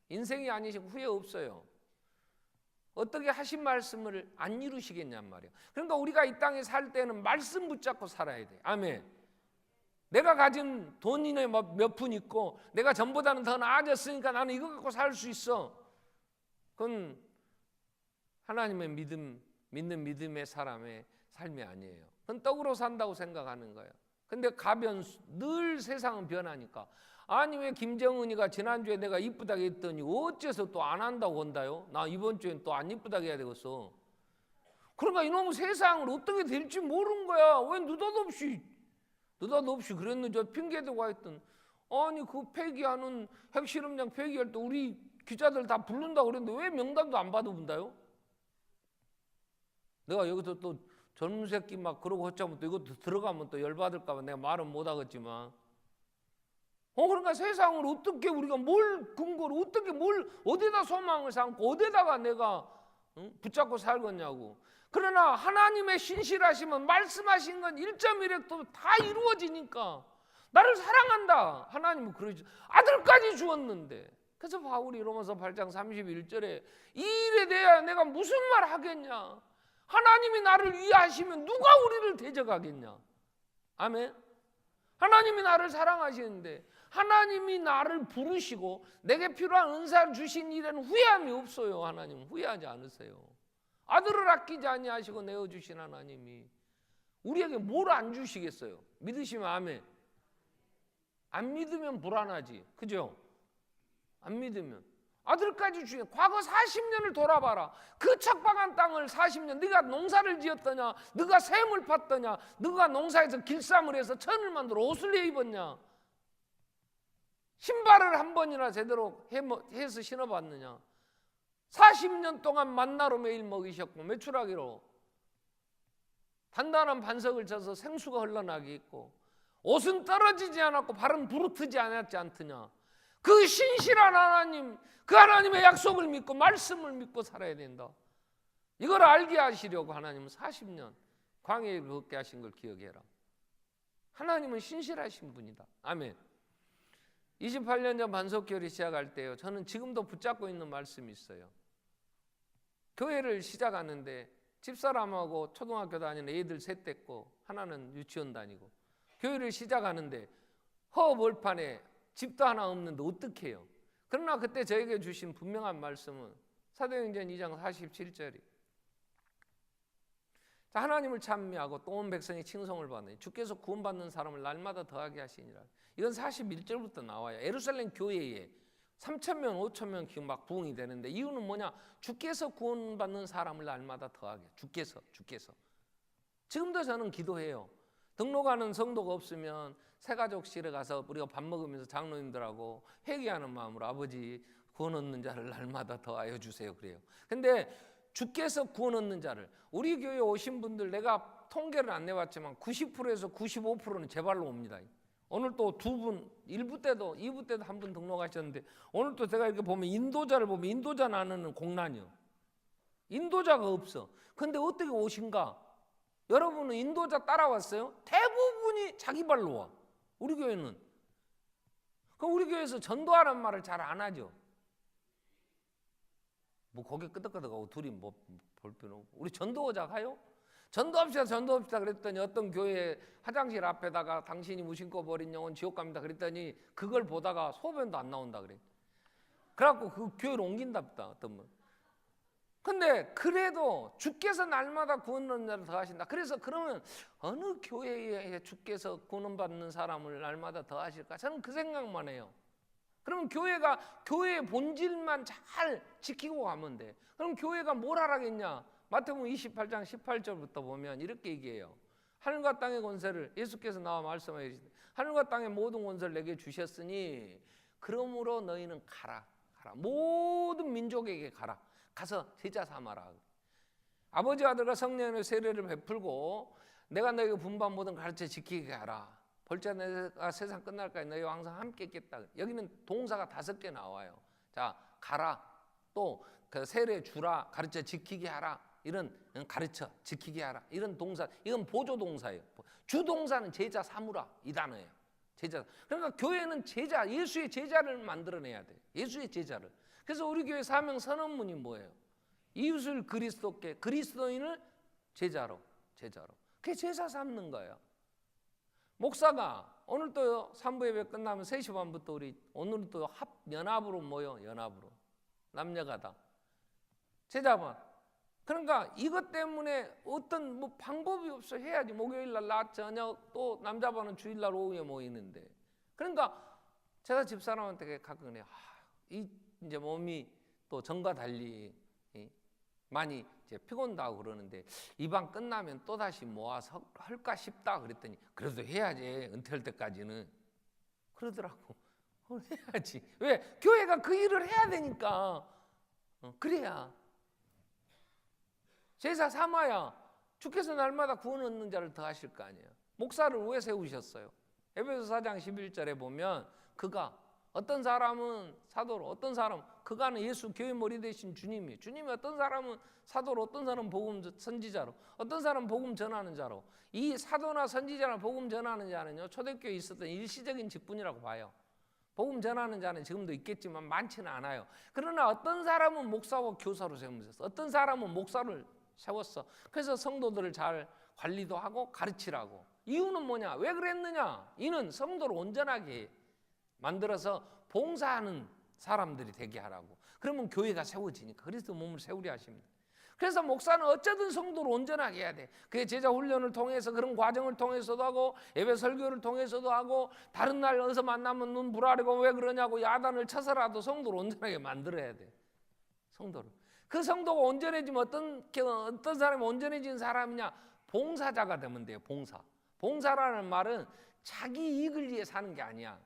A: 인생이 아니시고 후회 없어요. 어떻게 하신 말씀을 안 이루시겠냔 말이에요. 그러니까 우리가 이 땅에 살 때는 말씀 붙잡고 살아야 돼. 아멘. 내가 가진 돈이 몇 푼 있고 내가 전보다는 더 나아졌으니까 나는 이거 갖고 살 수 있어. 그건 하나님의 믿는 믿음의 사람의 삶이 아니에요. 그건 떡으로 산다고 생각하는 거예요. 근데 늘 세상은 변하니까. 아니 왜 김정은이가 지난주에 내가 이쁘다고 했더니 어째서 또 안 한다고 한다요? 나 이번 주엔 또 안 이쁘다고 해야 되겠어. 그러니까 이놈의 세상을 어떻게 될지 모르는 거야. 왜 느닷없이 그랬는지 저 핑계대고 하여튼 아니 그 폐기하는 핵실험장 폐기할 때 우리 기자들 다 부른다고 그랬는데 왜 명단도 안 받아본다요? 내가 여기서 또 젊은 새끼 막 그러고 하자면 또 이것도 들어가면 또 열받을까 봐 내가 말은 못 하겠지만 그러니까 세상을 어떻게 우리가 뭘 근거로 어떻게 어디다 소망을 삼고 어디다가 내가 붙잡고 살겠냐고. 그러나 하나님의 신실하심은 말씀하신 건 1.1획도 다 이루어지니까 나를 사랑한다. 하나님은 그러죠. 아들까지 주었는데. 그래서 바울이 로마서 8장 31절에 이 일에 대해 내가 무슨 말 하겠냐. 하나님이 나를 위하시면 누가 우리를 대적하겠냐. 아멘. 하나님이 나를 사랑하시는데 하나님이 나를 부르시고 내게 필요한 은사를 주신 일에는 후회함이 없어요. 하나님은 후회하지 않으세요. 아들을 아끼지 아니하시고 내어주신 하나님이 우리에게 뭘 안 주시겠어요? 믿으시면 아멘. 안 믿으면 불안하지. 그죠? 안 믿으면 아들까지 주신 과거 40년을 돌아봐라. 그 척박한 땅을 40년 네가 농사를 지었더냐, 네가 샘을 팠더냐, 네가 농사에서 길쌈을 해서 천을 만들어 옷을 입었냐, 신발을 한 번이나 제대로 해서 신어봤느냐. 40년 동안 만나로 매일 먹이셨고 메추라기로 단단한 반석을 쳐서 생수가 흘러나게 있고 옷은 떨어지지 않았고 발은 부르트지 않았지 않더냐. 그 신실한 하나님, 그 하나님의 약속을 믿고 말씀을 믿고 살아야 된다. 이걸 알게 하시려고 하나님은 40년 광야에 걷게 하신 걸 기억해라. 하나님은 신실하신 분이다. 아멘. 28년 전 반석교회를 시작할 때요, 저는 지금도 붙잡고 있는 말씀이 있어요. 교회를 시작하는데 집사람하고 초등학교 다니는 애들 셋 됐고 하나는 유치원 다니고 교회를 시작하는데 허벌판에 집도 하나 없는데 어떻게 해요? 그러나 그때 저에게 주신 분명한 말씀은 사도행전 2장 47절이 하나님을 찬미하고 또 온 백성이 칭송을 받으니 주께서 구원받는 사람을 날마다 더하게 하시니라. 이건 41절부터 나와요. 예루살렘 교회에 3,000명, 5,000명 지금 막 부흥이 되는데 이유는 뭐냐? 주께서 구원받는 사람을 날마다 더하게. 주께서. 지금도 저는 기도해요. 등록하는 성도가 없으면 새가족실에 가서 우리가 밥 먹으면서 장로님들하고 회개하는 마음으로 아버지 구원 얻는 자를 날마다 더하여 주세요 그래요. 근데 주께서 구원 얻는 자를, 우리 교회에 오신 분들 내가 통계를 안 내봤지만 90%에서 95%는 제 발로 옵니다. 오늘 또 두 분, 1부 때도 2부 때도 한 분 등록하셨는데 오늘 또 제가 이렇게 보면 인도자를 보면 인도자 나누는 공란이요. 인도자가 없어. 근데 어떻게 오신가? 여러분은 인도자 따라왔어요? 대부분이 자기 발로 와. 우리 교회는. 그럼 우리 교회에서 전도하라는 말을 잘 안 하죠. 뭐 고개 끄덕끄덕하고 둘이 뭐 볼 필요 없고. 우리 전도자 가요? 전도합시다 그랬더니 어떤 교회 화장실 앞에다가 당신이 무심코 버린 영혼 지옥 갑니다 그랬더니 그걸 보다가 소변도 안 나온다 그래. 그래갖고 그 교회로 옮긴답니다 어떤 분. 근데 그래도 주께서 날마다 구원 얻는 자를 더하신다. 그래서 그러면 어느 교회에 주께서 구원받는 사람을 날마다 더하실까? 저는 그 생각만 해요.
B: 그러면 교회가 교회의 본질만 잘 지키고 가면 돼. 그럼 교회가 뭘 하라겠냐? 마태복음 28장 18절부터 보면 이렇게 얘기해요. 하늘과 땅의 권세를 예수께서 나와 말씀하여 계시되 하늘과 땅의 모든 권세를 내게 주셨으니 그러므로 너희는 가라. 모든 민족에게 가라. 가서 제자 삼아라. 아버지 아들과 성령의 세례를 베풀고 내가 너희에게 분부한 모든 가르쳐 지키게 하라. 볼지라 내가 세상 끝날까지 너희와 항상 함께 있겠다. 여기는 동사가 5개 나와요. 자, 가라. 또 그 세례 주라. 가르쳐 지키게 하라. 이런 가르쳐 지키게 하라. 이런 동사. 이건 보조 동사예요. 주동사는 제자 삼으라. 이 단어예요. 제자. 그러니까 교회는 제자, 예수의 제자를 만들어내야 돼. 예수의 제자를. 그래서 우리 교회 사명 선언문이 뭐예요? 이웃을 그리스도께, 그리스도인을 제자로. 그게 제자 삼는 거예요. 목사가 오늘 또 3부 예배 끝나면 3시 반부터 우리 오늘은 또 연합으로 모여. 연합으로. 남녀가 다. 제자반. 그러니까 이것 때문에 어떤 뭐 방법이 없어. 해야지. 목요일날 낮 저녁 또 남자반은 주일날 오후에 모이는데. 그러니까 제가 집사람한테 가끔 그래요. 이제 몸이 또 전과 달리 많이 이제 피곤하고 그러는데 이 방 끝나면 또 다시 모아서 할까 싶다 그랬더니 그래도 해야지. 은퇴할 때까지는. 그러더라고. 해야지. 왜? 교회가 그 일을 해야 되니까. 그래야. 제사 삼아야 주께서 날마다 구원 얻는 자를 더하실 거 아니에요. 목사를 왜 세우셨어요? 에베소 4장 11절에 보면 그가 어떤 사람은 사도로, 어떤 사람은 그가는 예수 교회 머리 되신 주님이 어떤 사람은 사도로, 어떤 사람은 복음 선지자로, 어떤 사람은 복음 전하는 자로. 이 사도나 선지자나 복음 전하는 자는요 초대교회에 있었던 일시적인 직분이라고 봐요. 복음 전하는 자는 지금도 있겠지만 많지는 않아요. 그러나 어떤 사람은 목사와 교사로 세우셨어. 어떤 사람은 목사를 세웠어. 그래서 성도들을 잘 관리도 하고 가르치라고. 이유는 뭐냐? 왜 그랬느냐? 이는 성도를 온전하게 만들어서 봉사하는 사람들이 되게 하라고. 그러면 교회가 세워지니까. 그리스도 몸을 세우려 하십니다. 그래서 목사는 어쩌든 성도를 온전하게 해야 돼. 그게 제자 훈련을 통해서 그런 과정을 통해서도 하고 예배 설교를 통해서도 하고 다른 날 어디서 만나면 눈 부라리고 왜 그러냐고 야단을 쳐서라도 성도를 온전하게 만들어야 돼. 성도를. 그 성도가 온전해지면 어떤 사람이 온전해진 사람이냐? 봉사자가 되면 돼요. 봉사. 봉사라는 말은 자기 이익을 위해 사는 게 아니야.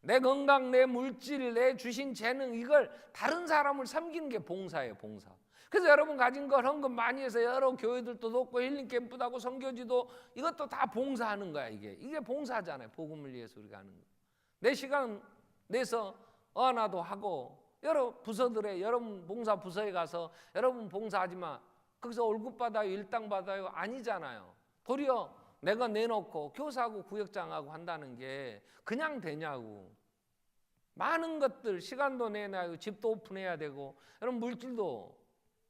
B: 내 건강, 내 물질, 내 주신 재능 이걸 다른 사람을 섬기는 게 봉사예요. 봉사. 그래서 여러분 가진 걸 헌금 많이 해서 여러 교회들도 돕고 힐링 캠프도 하고 선교지도 이것도 다 봉사하는 거야. 이게 봉사잖아요. 복음을 위해서 우리가 하는 거. 내 시간 내서 언화도 하고 여러 부서들에 여러분 봉사 부서에 가서 여러분 봉사하지만 거기서 월급 받아요, 일당 받아요? 아니잖아요. 도리어 내가 내놓고 교사하고 구역장하고 한다는 게 그냥 되냐고. 많은 것들 시간도 내놔야 되고 집도 오픈해야 되고 여러분 물질도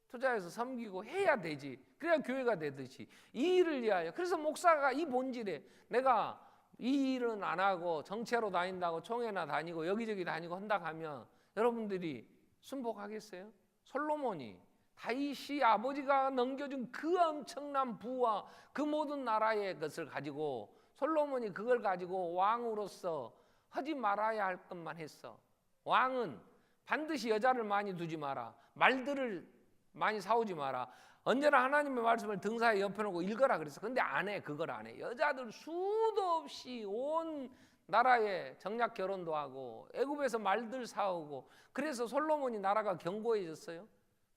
B: 투자해서 섬기고 해야 되지. 그래야 교회가 되듯이 이 일을 위하여. 그래서 목사가 이 본질에 내가 이 일은 안 하고 정체로 다닌다고 총회나 다니고 여기저기 다니고 한다 하면 여러분들이 순복하겠어요? 솔로몬이 다윗이 아버지가 넘겨준 그 엄청난 부와 그 모든 나라의 것을 가지고 솔로몬이 그걸 가지고 왕으로서 하지 말아야 할 것만 했어. 왕은 반드시 여자를 많이 두지 마라. 말들을 많이 사오지 마라. 언제나 하나님의 말씀을 등사에 옆에 놓고 읽어라 그랬어. 근데 안 해. 그걸 안 해. 여자들 수도 없이 온 나라에 정략 결혼도 하고 애굽에서 말들 사오고. 그래서 솔로몬이 나라가 견고해졌어요.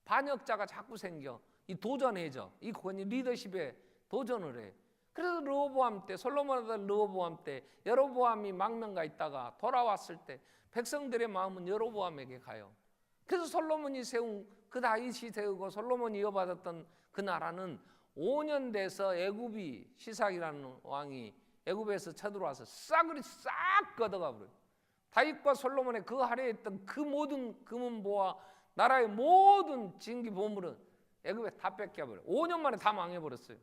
B: 반역자가 자꾸 생겨. 이 도전해져. 이 리더십에 도전을 해. 그래서 르호보암 때, 솔로몬 아들 르호보암 때 여로보암이 망명가 있다가 돌아왔을 때 백성들의 마음은 여로보암에게 가요. 그래서 솔로몬이 세운 그 다윗이 세우고 솔로몬이 이어받았던 그 나라는 5년 돼서 애굽이 시삭이라는 왕이 애굽에서 쳐들어와서 싸그리 싹 걷어가 버려요. 다윗과 솔로몬의 그 아래에 있던 그 모든 금은보화 나라의 모든 진기 보물은 애굽에 다 뺏겨버려요. 5년 만에 다 망해버렸어요.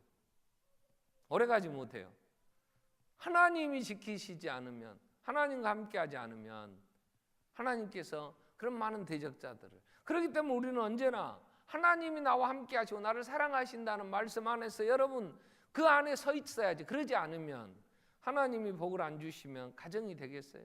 B: 오래가지 못해요. 하나님이 지키시지 않으면, 하나님과 함께하지 않으면 하나님께서 그런 많은 대적자들을. 그렇기 때문에 우리는 언제나 하나님이 나와 함께하시고 나를 사랑하신다는 말씀 안에서 여러분 그 안에 서 있어야지. 그러지 않으면 하나님이 복을 안 주시면 가정이 되겠어요?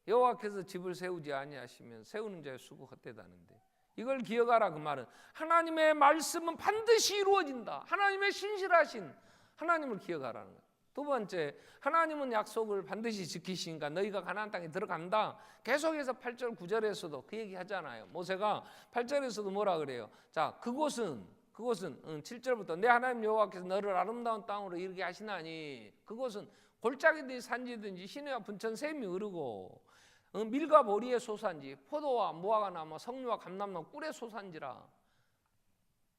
B: 여호와께서 집을 세우지 아니하시면 세우는 자의 수고 헛되다는데, 이걸 기억하라. 그 말은 하나님의 말씀은 반드시 이루어진다. 하나님의 신실하신 하나님을 기억하라는 거예요. 두 번째, 하나님은 약속을 반드시 지키시니까 너희가 가나안 땅에 들어간다. 계속해서 8절 9절에서도 그 얘기 하잖아요. 모세가 8절에서도 뭐라 그래요? 자, 그곳은 7절부터 내 하나님 여호와께서 너를 아름다운 땅으로 이르게 하시나니 그곳은 골짜기든지 산지든지 시내와 분천 샘이 흐르고 밀과 보리의 소산지, 포도와 무화과 나무, 석류와 감람나무, 꿀의 소산지라.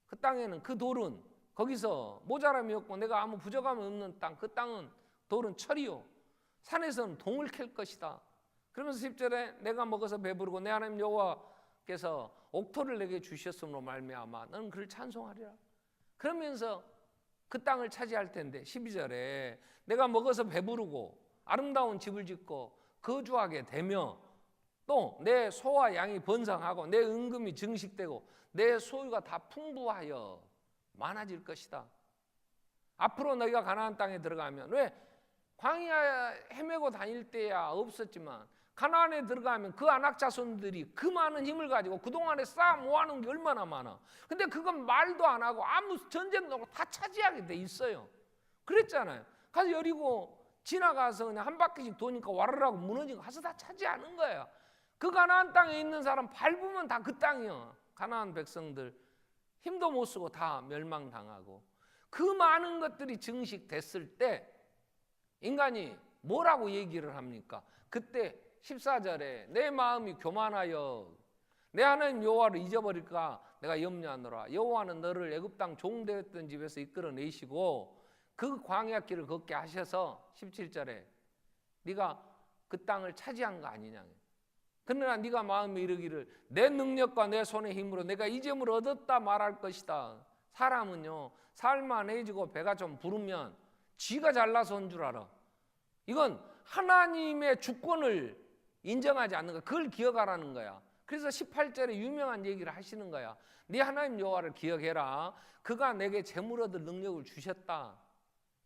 B: 그 땅에는, 그 돌은 거기서 모자람이 없고 내가 아무 부족함이 없는 땅, 그 땅은 돌은 철이요 산에서는 동을 캘 것이다. 그러면서 10절에 내가 먹어서 배부르고 내 하나님 여호와께서 옥토를 내게 주셨으므로 말미암아 너는 그를 찬송하리라. 그러면서 그 땅을 차지할 텐데 12절에 내가 먹어서 배부르고 아름다운 집을 짓고 거주하게 되며 또 내 소와 양이 번성하고 내 은금이 증식되고 내 소유가 다 풍부하여 많아질 것이다. 앞으로 너희가 가나안 땅에 들어가면, 왜 광야 헤매고 다닐 때야 없었지만 가나안에 들어가면 그 아낙 자손들이 그 많은 힘을 가지고 그동안에 쌓아 모아놓은 게 얼마나 많아. 근데 그건 말도 안 하고 아무 전쟁도 없고 다 차지하게 돼 있어요. 그랬잖아요. 가서 여리고 지나가서 그냥 한 바퀴씩 도니까 와르라고 무너지고 가서 다 차지하는 거야. 그 가나안 땅에 있는 사람 밟으면 다 그 땅이야. 가나안 백성들 힘도 못 쓰고 다 멸망당하고, 그 많은 것들이 증식됐을 때 인간이 뭐라고 얘기를 합니까? 그때 14절에 내 마음이 교만하여 내 하나님 여호와를 잊어버릴까 내가 염려하노라. 여호와는 너를 애굽 땅 종되었던 집에서 이끌어내시고 그 광야 길을 걷게 하셔서 17절에 네가 그 땅을 차지한 거 아니냐. 그러나 네가 마음에 이르기를 내 능력과 내 손의 힘으로 내가 이 점을 얻었다 말할 것이다. 사람은요 살만해지고 배가 좀 부르면 지가 잘나서 온 줄 알아. 이건 하나님의 주권을 인정하지 않는 거야. 그걸 기억하라는 거야. 그래서 18절에 유명한 얘기를 하시는 거야. 네 하나님 여호와를 기억해라. 그가 내게 재물 얻을 능력을 주셨다.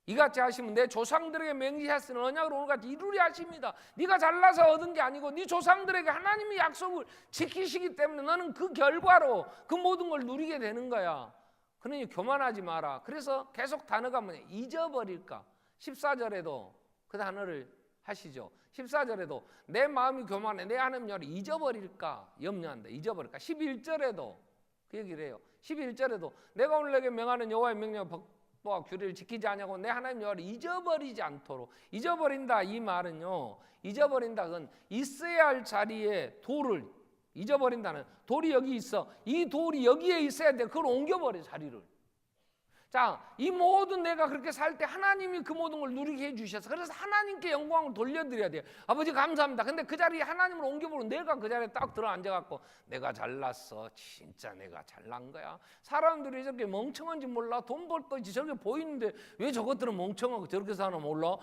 B: 이같이 하시면 내 조상들에게 맹세하시는 언약을 오늘같이 이루려 하십니다. 네가 잘나서 얻은 게 아니고 네 조상들에게 하나님이 약속을 지키시기 때문에 너는 그 결과로 그 모든 걸 누리게 되는 거야. 그러니 교만하지 마라. 그래서 계속 단어가 뭐냐, 잊어버릴까. 14절에도 그 단어를 하시죠. 14절에도 내 마음이 교만해 내 하나님 여호와를 잊어버릴까 염려한다. 잊어버릴까. 11절에도 그 얘기를 해요. 11절에도 내가 오늘 내게 명하는 여호와의 명령을 또 규례를 지키지 아니하고 내 하나님 여호와를 잊어버리지 않도록. 잊어버린다 이 말은요, 잊어버린다 그건 있어야 할 자리에 돌을 잊어버린다는, 돌이 여기 있어, 이 돌이 여기에 있어야 돼. 그걸 옮겨버려 자리를. 자, 이 모든 내가 그렇게 살 때 하나님이 그 모든 걸 누리게 해주셔서 그래서 하나님께 영광을 돌려드려야 돼요. 아버지 감사합니다. 근데 그 자리에 하나님을 옮겨버리면 내가 그 자리에 딱 들어 앉아갖고 내가 잘났어. 진짜 내가 잘난 거야. 사람들이 저렇게 멍청한지 몰라. 돈 벌 것이 저렇게 보이는데 왜 저것들은 멍청하고 저렇게 사나 몰라.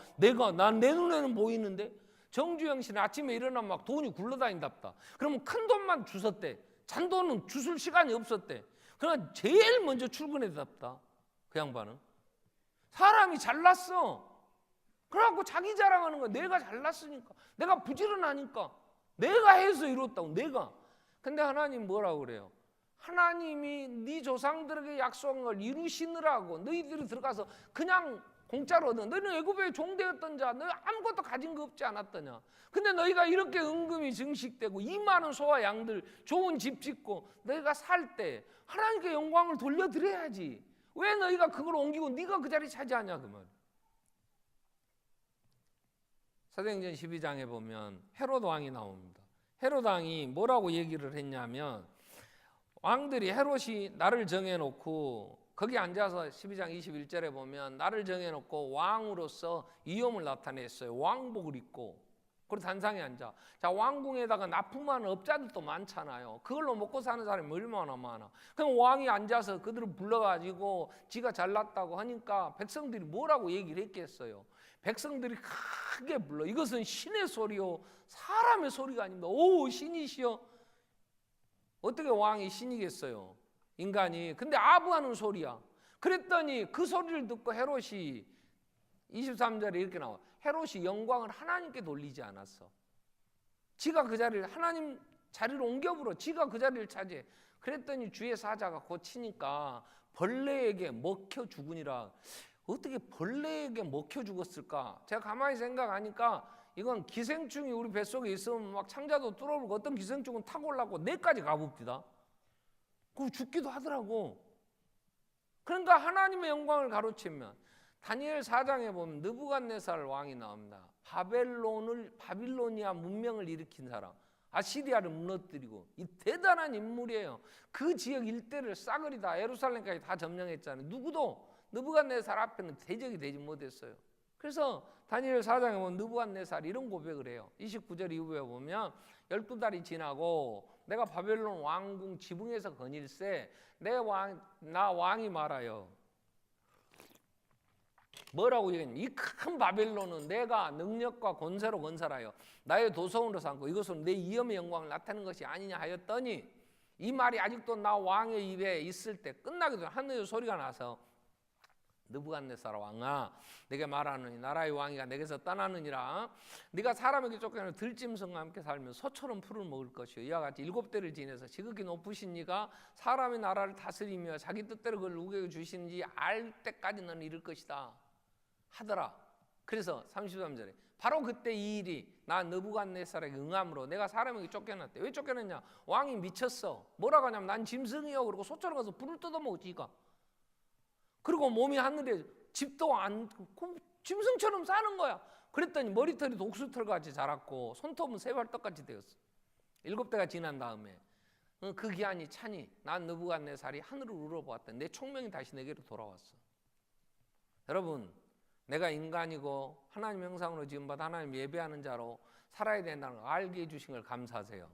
B: 난 내 눈에는 보이는데. 정주영 씨는 아침에 일어나면 막 돈이 굴러다닌답다. 그러면 큰 돈만 주웠대. 잔돈은 주술 시간이 없었대. 그러나 제일 먼저 출근했답다. 그 양반은 사람이 잘났어. 그래갖고 자기 자랑하는 거야. 내가 잘났으니까, 내가 부지런하니까, 내가 해서 이뤘다고. 내가. 근데 하나님 뭐라고 그래요? 하나님이 네 조상들에게 약속한 걸 이루시느라고 너희들이 들어가서 그냥 공짜로 얻는, 너희는 애굽의 종되었던 자, 너희 아무것도 가진 거 없지 않았더냐. 근데 너희가 이렇게 은금이 증식되고 이 많은 소와 양들 좋은 집 짓고 너희가 살 때 하나님께 영광을 돌려드려야지. 왜 너희가 그걸 옮기고 네가 그 자리 차지하냐 그 말. 사도행전 12장에 보면 헤롯 왕이 나옵니다. 헤롯 왕이 뭐라고 얘기를 했냐면, 왕들이 헤롯이 나를 정해놓고 거기 앉아서 12장 21절에 보면 나를 정해놓고 왕으로서 위엄을 나타냈어요. 왕복을 입고. 그리고 단상에 앉아. 자, 왕궁에다가 납품하는 업자들도 많잖아요. 그걸로 먹고 사는 사람이 얼마나 많아. 그럼 왕이 앉아서 그들을 불러가지고 지가 잘났다고 하니까 백성들이 뭐라고 얘기를 했겠어요. 백성들이 크게 불러. 이것은 신의 소리요 사람의 소리가 아닙니다. 오, 신이시여. 어떻게 왕이 신이겠어요? 인간이. 근데 아부하는 소리야. 그랬더니 그 소리를 듣고 헤롯이 23절에 이렇게 나와. 헤롯이 영광을 하나님께 돌리지 않았어. 지가 그 자리를 하나님 자리를 옮겨버려. 지가 그 자리를 차지해. 그랬더니 주의 사자가 고치니까 벌레에게 먹혀 죽으니라. 어떻게 벌레에게 먹혀 죽었을까? 제가 가만히 생각하니까 이건 기생충이 우리 뱃속에 있으면 막 창자도 뚫어버리고 어떤 기생충은 타고 올라고 뇌까지 가봅니다. 그리고 죽기도 하더라고. 그러니까 하나님의 영광을 가로채면 다니엘 4장에 보면 느부갓네살 왕이 나옵니다. 바빌로니아 문명을 일으킨 사람, 아시리아를 무너뜨리고 이 대단한 인물이에요. 그 지역 일대를 싸그리 다 예루살렘까지 다 점령했잖아요. 누구도 느부갓네살 앞에는 대적이 되지 못했어요. 그래서 다니엘 4장에 보면 느부갓네살이 이런 고백을 해요. 29절 이후에 보면 12달이 지나고 내가 바벨론 왕궁 지붕에서 거닐세 나 왕이 말하여. 뭐라고 얘기했냐? 이 큰 바벨론은 내가 능력과 권세로 건설하여 나의 도성으로 삼고 이것은 내 이엄의 영광을 나타내는 것이 아니냐 하였더니 이 말이 아직도 나 왕의 입에 있을 때 끝나기 전에 하늘의 소리가 나서 느부갓네살 왕아 내게 말하느니 나라의 왕이가 내게서 떠나느니라. 네가 사람에게 쫓겨나 들짐승과 함께 살면 소처럼 풀을 먹을 것이요 이와 같이 7대를 지내서 지극히 높으신 이가 사람의 나라를 다스리며 자기 뜻대로 그걸 누구에게 주시는지 알 때까지 너는 이룰 것이다 하더라. 그래서 33절에 바로 그때 이 일이 나 느부갓네살에게 응함으로 내가 사람에게 쫓겨났대. 왜 쫓겨났냐? 왕이 미쳤어. 뭐라고 하냐면 난 짐승이요 그러고 소처럼 가서 불을 뜯어먹었지. 그리고 몸이 하늘에 집도 않고 짐승처럼 사는 거야. 그랬더니 머리털이 독수털같이 자랐고 손톱은 새발떡같이 되었어. 7대가 지난 다음에 그 기한이 차니 난 느부갓네살이 하늘을 우러보았다. 내 총명이 다시 내게로 돌아왔어. 여러분, 내가 인간이고 하나님 형상으로 지음받아 하나님 예배하는 자로 살아야 된다는 걸 알게 해주신 걸 감사하세요.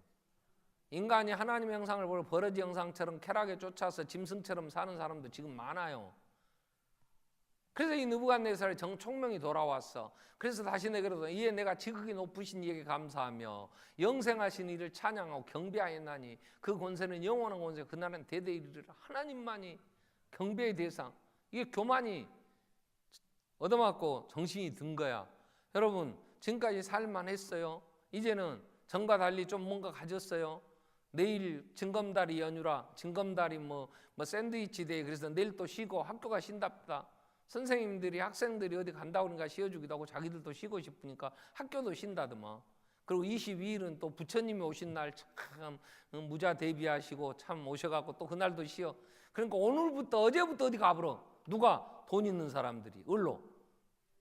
B: 인간이 하나님 형상을 보고 버러지 형상처럼 쾌락에 쫓아서 짐승처럼 사는 사람도 지금 많아요. 그래서 이 느부갓네살의 총명이 돌아왔어. 그래서 다시 내게로 이에 내가 지극히 높으신 이에게 감사하며 영생하신 이를 찬양하고 경배하였나니 그 권세는 영원한 권세 그날은 대대 이르리라. 하나님만이 경배의 대상. 이게 교만이 얻어맞고 정신이 든 거야. 여러분 지금까지 살만했어요. 이제는 전과 달리 좀 뭔가 가졌어요. 내일 징검다리 연휴라 징검다리 뭐 샌드위치 데이 그래서 내일 또 쉬고 학교가 쉰답니다. 선생님들이 학생들이 어디 간다고 그러니까 쉬어주기도 하고 자기들도 쉬고 싶으니까 학교도 쉰다더만. 그리고 22일은 또 부처님이 오신 날 참 무자 대비하시고 참 오셔갖고 또 그날도 쉬어. 그러니까 오늘부터 어제부터 어디 가버려. 누가? 돈 있는 사람들이. 을로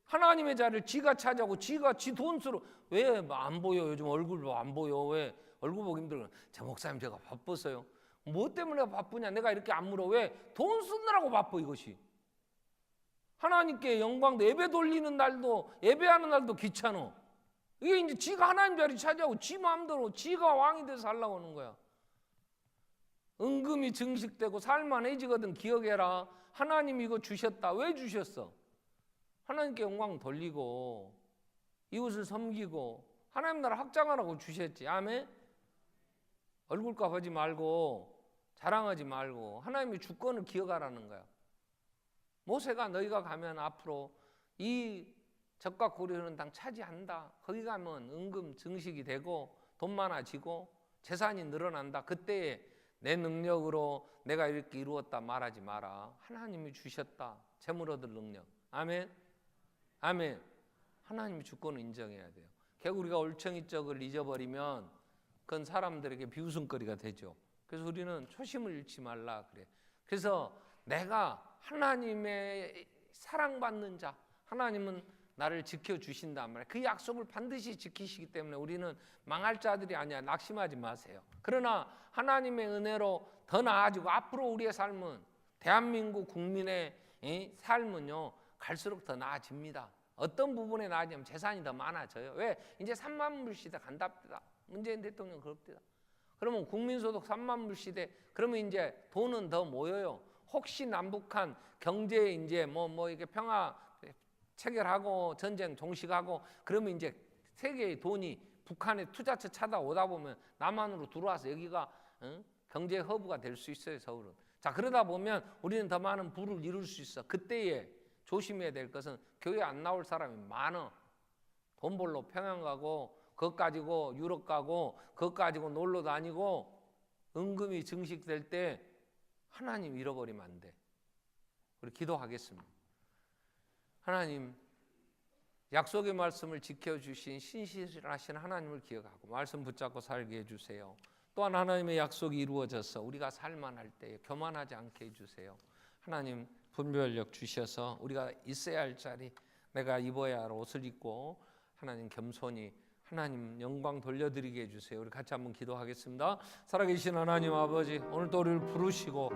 B: 하나님의 자리를 지가 차지하고 지가 지 돈수로. 왜 안 보여? 요즘 얼굴도 안 보여. 왜? 얼굴 보기 힘들어. 제 목사님 제가 바빴어요. 뭐 때문에 바쁘냐? 내가 이렇게 안 물어. 왜? 돈 쓰느라고 바빠 이것이. 하나님께 영광도 예배 돌리는 날도 예배하는 날도 귀찮아. 이게 이제 지가 하나님 자리 차지하고 지 마음대로 지가 왕이 돼서 살라고 하는 거야. 은금이 증식되고 살만해지거든. 기억해라. 하나님 이거 주셨다. 왜 주셨어? 하나님께 영광 돌리고 이웃을 섬기고 하나님 나라 확장하라고 주셨지. 아멘. 얼굴값 하지 말고 자랑하지 말고 하나님의 주권을 기억하라는 거야. 모세가 너희가 가면 앞으로 이 적과 고리 흐르는 땅 차지한다. 거기 가면 은금 증식이 되고 돈 많아지고 재산이 늘어난다. 그때에 내 능력으로 내가 이렇게 이루었다 말하지 마라. 하나님이 주셨다. 재물 얻을 능력. 아멘. 아멘. 하나님의 주권을 인정해야 돼요. 결국 우리가 올챙이적을 잊어버리면 그건 사람들에게 비웃음거리가 되죠. 그래서 우리는 초심을 잃지 말라 그래. 그래서 내가 하나님의 사랑받는 자, 하나님은 나를 지켜주신단 말이에요. 그 약속을 반드시 지키시기 때문에 우리는 망할 자들이 아니야. 낙심하지 마세요. 그러나 하나님의 은혜로 더 나아지고 앞으로 우리의 삶은 대한민국 국민의 삶은요 갈수록 더 나아집니다. 어떤 부분에 나아지면 재산이 더 많아져요. 왜? 이제 3만 불 시대 간답니다. 문재인 대통령 그럽니다. 그러면 국민소득 3만 불 시대 그러면 이제 돈은 더 모여요. 혹시 남북한 경제 이제 뭐 이렇게 평화 체결하고 전쟁 종식하고 그러면 이제 세계의 돈이 북한의 투자처 찾아오다 보면 남한으로 들어와서 여기가 경제 허브가 될 수 있어요. 서울은. 자 그러다 보면 우리는 더 많은 부를 이룰 수 있어. 그때에 조심해야 될 것은 교회 안 나올 사람이 많아. 돈 벌러 평양 가고 그것 가지고 유럽 가고 그것 가지고 놀러 다니고 은금이 증식될 때 하나님 잃어버리면 안 돼. 우리 기도하겠습니다. 하나님, 약속의 말씀을 지켜주신 신실하신 하나님을 기억하고 말씀 붙잡고 살게 해주세요. 또한 하나님의 약속이 이루어져서 우리가 살만할 때에 교만하지 않게 해주세요. 하나님, 분별력 주셔서 우리가 있어야 할 자리, 내가 입어야 할 옷을 입고 하나님 겸손히 하나님 영광 돌려드리게 해주세요. 우리 같이 한번 기도하겠습니다. 살아계신 하나님 아버지, 오늘 또 우리를 부르시고